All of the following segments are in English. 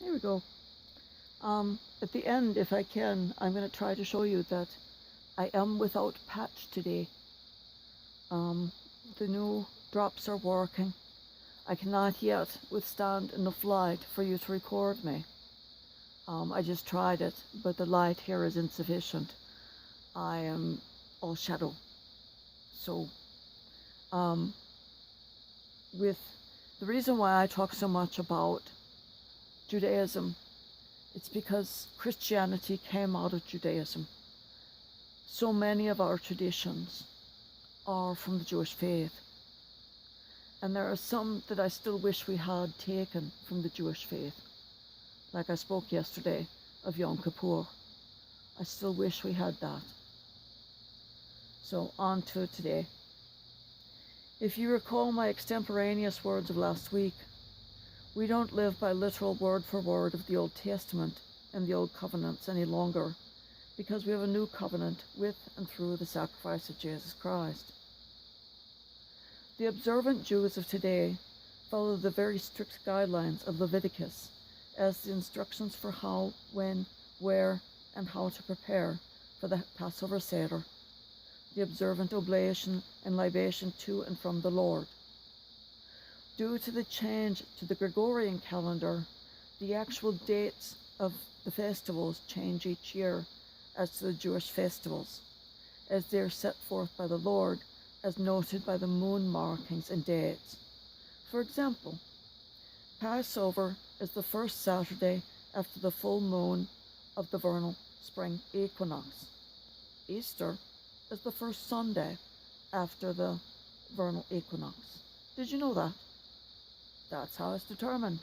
There we go. At the end, if I can, I'm going to try to show you that I am without patch today. The new drops are working. I cannot yet withstand enough light for you to record me. I just tried it, but the light here is insufficient. I am all shadow. So, with the reason why I talk so much about Judaism, it's because Christianity came out of Judaism. So many of our traditions are from the Jewish faith. And there are some that I still wish we had taken from the Jewish faith. Like I spoke yesterday of Yom Kippur. I still wish we had that. So on to today. If you recall my extemporaneous words of last week, we don't live by literal word for word of the Old Testament and the Old Covenants any longer, because we have a new covenant with and through the sacrifice of Jesus Christ. The observant Jews of today follow the very strict guidelines of Leviticus as the instructions for how, when, where, and how to prepare for the Passover Seder, the observant oblation and libation to and from the Lord. Due to the change to the Gregorian calendar, the actual dates of the festivals change each year as to the Jewish festivals, as they are set forth by the Lord, as noted by the moon markings and dates. For example, Passover is the first Saturday after the full moon of the vernal spring equinox. Easter is the first Sunday after the vernal equinox. Did you know that? That's how it's determined.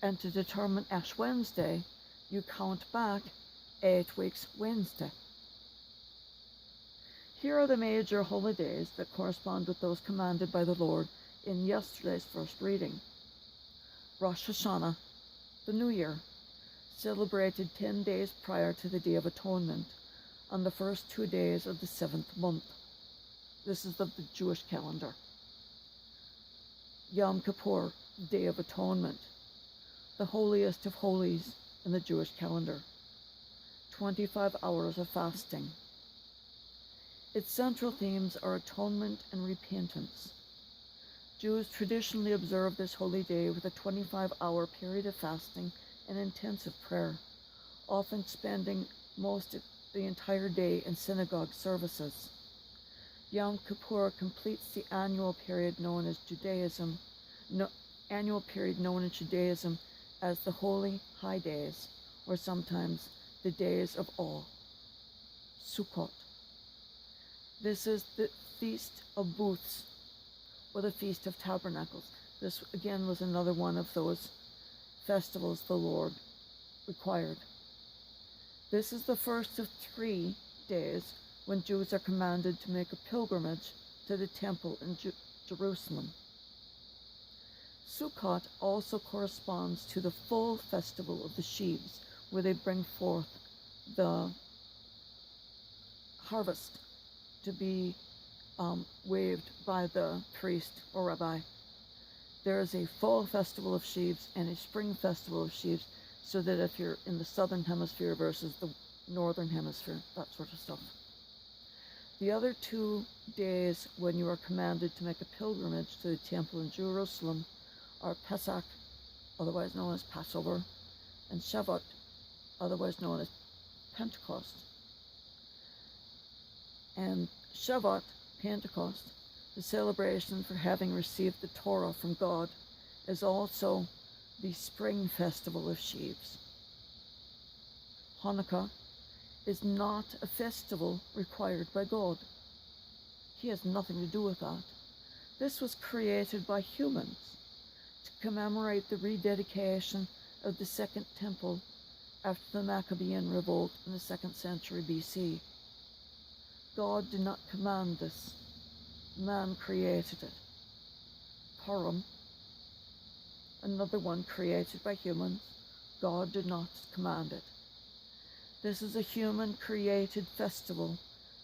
And to determine Ash Wednesday, you count back 8 weeks Wednesday. Here are the major holidays that correspond with those commanded by the Lord in yesterday's first reading. Rosh Hashanah, the New Year, celebrated 10 days prior to the Day of Atonement, on the first 2 days of the 7th month. This is of the Jewish calendar. Yom Kippur, Day of Atonement, the holiest of holies in the Jewish calendar. 25 hours of fasting. Its central themes are atonement and repentance. Jews traditionally observe this holy day with a 25-hour period of fasting and intensive prayer, often spending most of the entire day in synagogue services. Yom Kippur completes the annual period known in Judaism as the Holy High Days, or sometimes the Days of Awe, Sukkot. This is the Feast of Booths, or the Feast of Tabernacles. This again was another one of those festivals the Lord required. This is the first of 3 days when Jews are commanded to make a pilgrimage to the temple in Jerusalem. Sukkot also corresponds to the full festival of the sheaves, where they bring forth the harvest to be waved by the priest or rabbi. There is a fall festival of sheaves and a spring festival of sheaves, so that if you're in the southern hemisphere versus the northern hemisphere, that sort of stuff. The other 2 days when you are commanded to make a pilgrimage to the temple in Jerusalem are Pesach, otherwise known as Passover, and Shavuot, otherwise known as Pentecost. And Shavuot, Pentecost, the celebration for having received the Torah from God, is also the spring festival of sheaves. Hanukkah is not a festival required by God. He has nothing to do with that. This was created by humans to commemorate the rededication of the Second Temple after the Maccabean revolt in the 2nd century BC. God did not command this. Man created it. Purim, another one created by humans, God did not command it. This is a human-created festival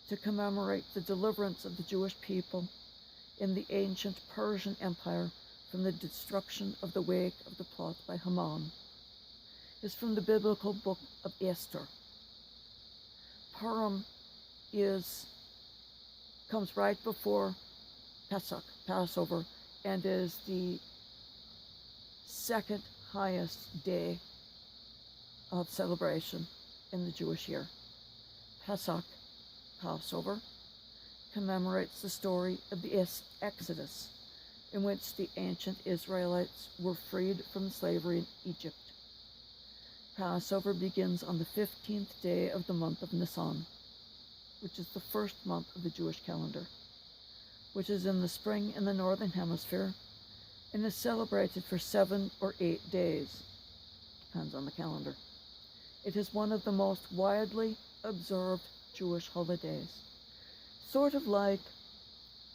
to commemorate the deliverance of the Jewish people in the ancient Persian Empire from the destruction of the wake of the plot by Haman. is from the biblical book of Esther. Purim comes right before Pesach, Passover, and is the second highest day of celebration in the Jewish year. Pesach, Passover, commemorates the story of the Exodus, in which the ancient Israelites were freed from slavery in Egypt. Passover begins on the 15th day of the month of Nisan, which is the first month of the Jewish calendar, which is in the spring in the northern hemisphere, and is celebrated for 7 or 8 days, depends on the calendar. It is one of the most widely observed Jewish holidays. Sort of like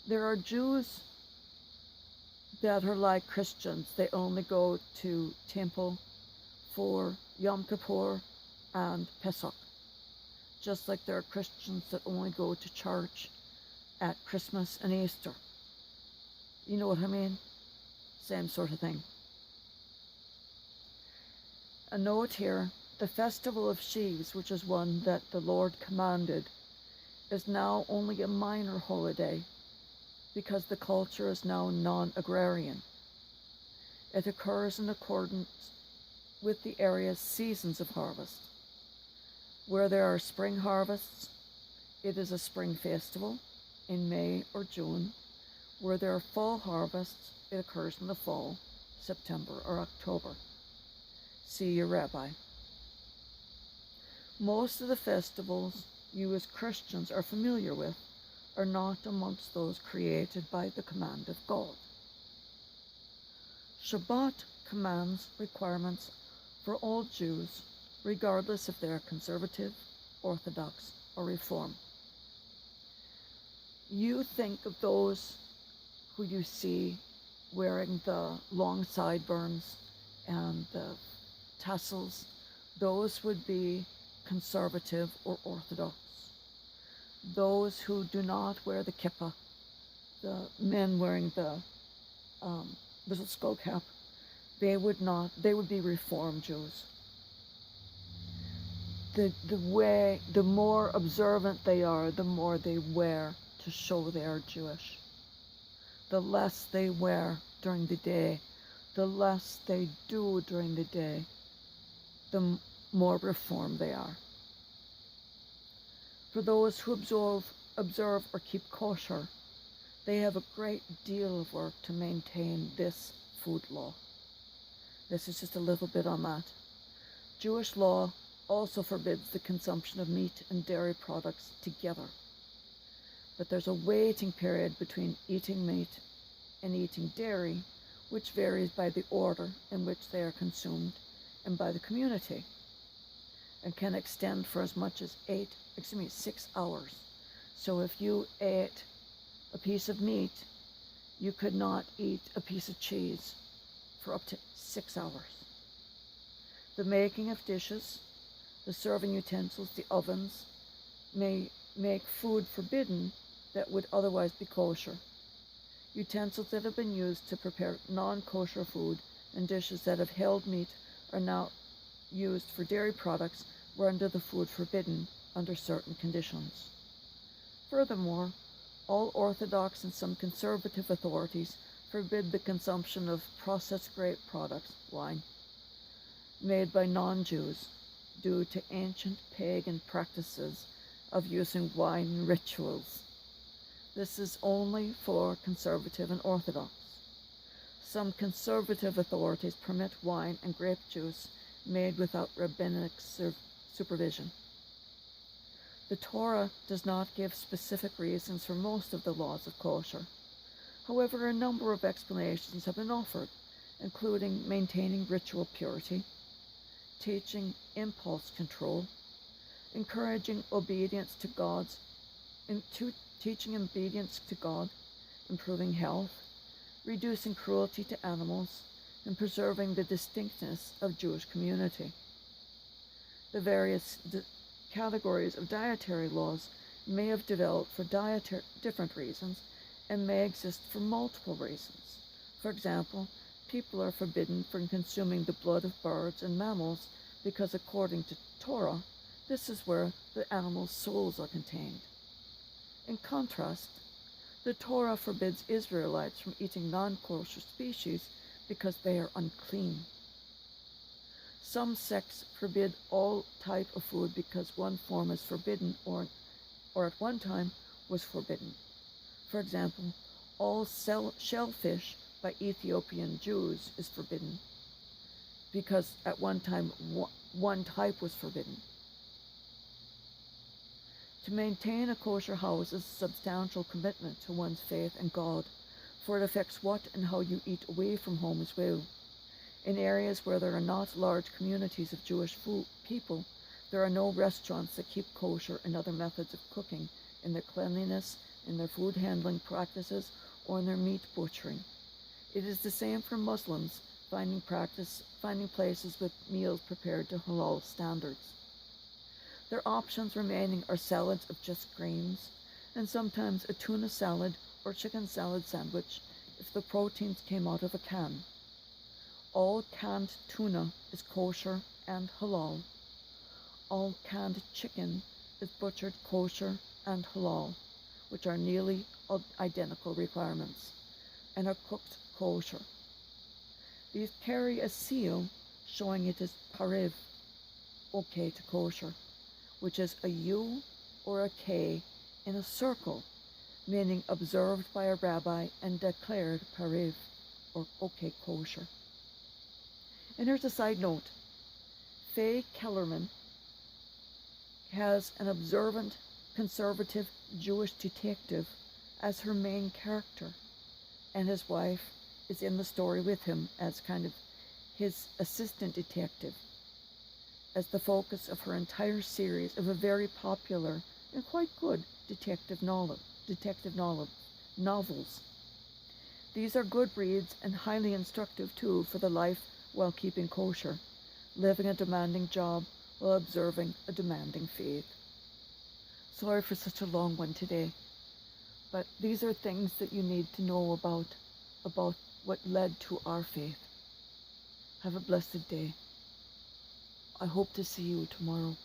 there are Jews that are like Christians. They only go to temple for Yom Kippur and Pesach. Just like there are Christians that only go to church at Christmas and Easter. You know what I mean? Same sort of thing. A note here, the Festival of Sheaves, which is one that the Lord commanded, is now only a minor holiday because the culture is now non-agrarian. It occurs in accordance with the area's seasons of harvest. Where there are spring harvests, it is a spring festival in May or June. Where there are fall harvests, it occurs in the fall, September or October. See your rabbi. Most of the festivals you as Christians are familiar with are not amongst those created by the command of God. Shabbat commands requirements for all Jews, regardless if they are conservative, Orthodox, or Reform. You think of those who you see wearing the long sideburns and the tassels. Those would be conservative or Orthodox. Those who do not wear the kippah, the men wearing the little skull cap, they would be Reform Jews. The more observant they are, the more they wear to show they are Jewish. The less they wear during the day, the less they do during the day, the more Reform they are. For those who observe or keep kosher, they have a great deal of work to maintain this food law. This is just a little bit on that. Jewish law also forbids the consumption of meat and dairy products together. But there's a waiting period between eating meat and eating dairy, which varies by the order in which they are consumed and by the community, and can extend for as much as 6 hours. So if you ate a piece of meat, you could not eat a piece of cheese for up to 6 hours. The making of dishes, the serving utensils, the ovens, may make food forbidden that would otherwise be kosher. Utensils that have been used to prepare non-kosher food and dishes that have held meat are now used for dairy products were under the food forbidden under certain conditions. Furthermore, all Orthodox and some conservative authorities forbid the consumption of processed grape products, wine, made by non-Jews due to ancient pagan practices of using wine in rituals. This is only for conservative and Orthodox. Some conservative authorities permit wine and grape juice made without rabbinic supervision. The Torah does not give specific reasons for most of the laws of kosher. However, a number of explanations have been offered, including maintaining ritual purity, teaching impulse control, encouraging obedience to God, teaching obedience to God, improving health, reducing cruelty to animals, and preserving the distinctness of Jewish community. The various categories of dietary laws may have developed for different reasons and may exist for multiple reasons. For example, people are forbidden from consuming the blood of birds and mammals because according to Torah, this is where the animal's souls are contained. In contrast, the Torah forbids Israelites from eating non-kosher species because they are unclean. Some sects forbid all type of food because one form is forbidden or at one time was forbidden. For example, all shellfish by Ethiopian Jews is forbidden because at one time one type was forbidden. To maintain a kosher house is a substantial commitment to one's faith in God, for it affects what and how you eat away from home as well. In areas where there are not large communities of Jewish people, there are no restaurants that keep kosher and other methods of cooking in their cleanliness, in their food handling practices, or in their meat butchering. It is the same for Muslims finding places with meals prepared to halal standards. Their options remaining are salads of just grains, and sometimes a tuna salad or chicken salad sandwich if the proteins came out of a can. All canned tuna is kosher and halal. All canned chicken is butchered kosher and halal, which are nearly identical requirements, and are cooked kosher. These carry a seal showing it is parev, okay to kosher, which is a U or a K in a circle, meaning observed by a rabbi and declared parev, or okay kosher. And here's a side note. Faye Kellerman has an observant, conservative Jewish detective as her main character, and his wife is in the story with him as kind of his assistant detective, as the focus of her entire series of a very popular and quite good detective novels. These are good reads and highly instructive too for the life while keeping kosher, living a demanding job while observing a demanding faith. Sorry for such a long one today, but these are things that you need to know about what led to our faith. Have a blessed day. I hope to see you tomorrow.